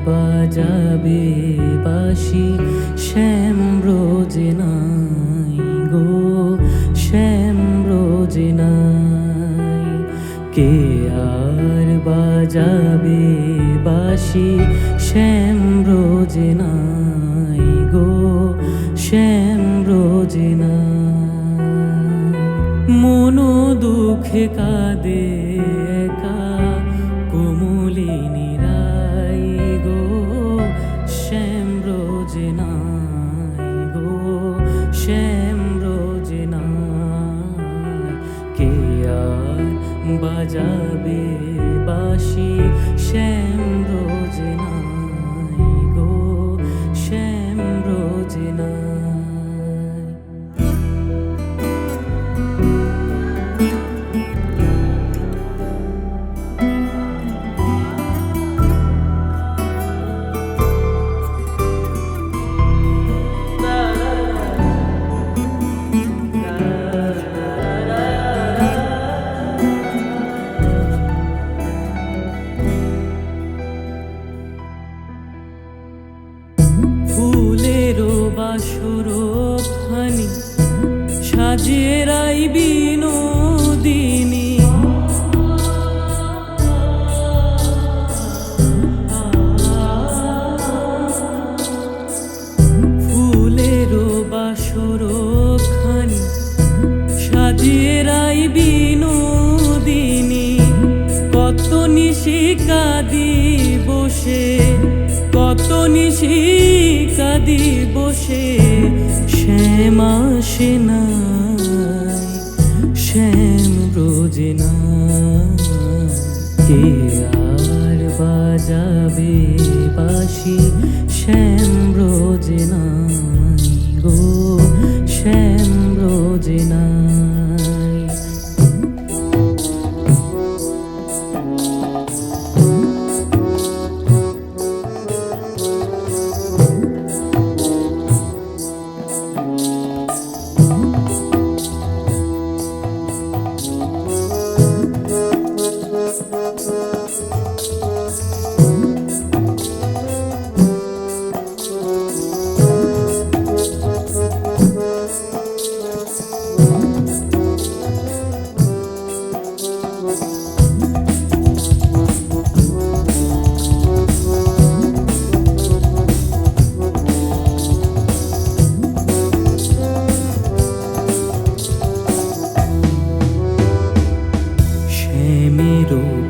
বাজাবে বাঁশি শ্যাম রোজে নাই গো, শ্যাম রোজে নাই। কে আর বাজাবে বাঁশি শ্যাম রোজে নাই গো, শ্যাম রোজে নাই। মনো দুঃখে কাঁদে একা কোমলিনী রাই গো, শ্যাম রোজে নাই গো, শ্যাম রোজে নাই। কে আর বাজাবে বাঁশি শ্যাম রোজে নাই গো, শ্যাম রোজে নাই। ফুলেরও বাসর খানি সাজিয়ে রাই বিনোদিনী, ফুলেরও বাসর খানি সাজিয়ে রাই বিনোদিনী। কত নিশি কাঁদি বসে, কত নিশি কাঁদি বসে, শ্যাম আসে নাই, শ্যাম রোজে নাই। কে আর বাজাবে বাঁশি শ্যাম রোজে নাই গো, শ্যাম রোজে নাই।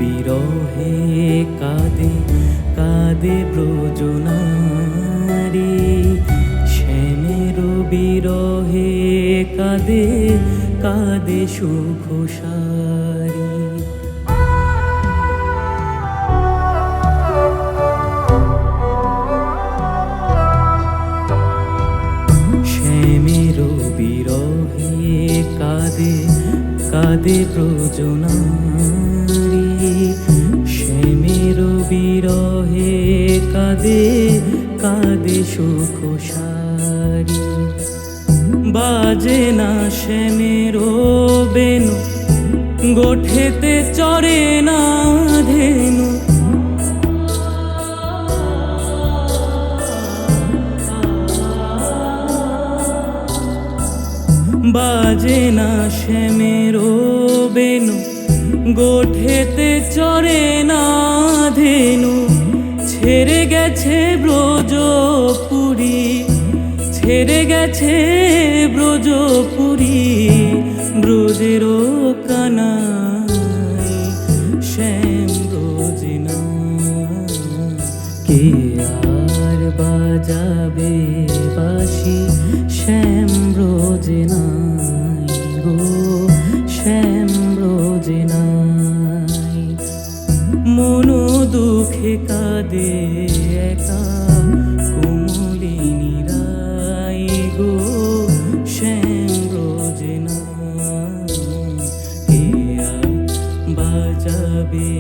বিরহে কাঁদে কাঁদে ব্রজনারী, শ্যামের বিরহে কাঁদে কাঁদে সুখসারী। শ্যামের বিরহে কাঁদে কাঁদে ব্রজনারী, শ্যামের বিরহে কাঁদে কাঁদে সুখসারী। বাজে না শ্যামের বেনু, গোঠেতে চড়ে না ধেনু। বাজে না শ্যামের বেনু, গোঠেতে চড়ে না ধেনু। ছেড়ে গেছে ব্রজপুরী, ছেড়ে গেছে ব্রজপুরী, ব্রজেরও কানাই শ্যাম রোজে নাই। কে আর বাজাবে বাঁশি শ্যাম রোজে নাই গো, শ্যাম রোজে নাই। মনো দুঃখে কাঁদে একা কোমলিনী রাই গো, শ্যাম রোজে নাই। কে আর বাজাবে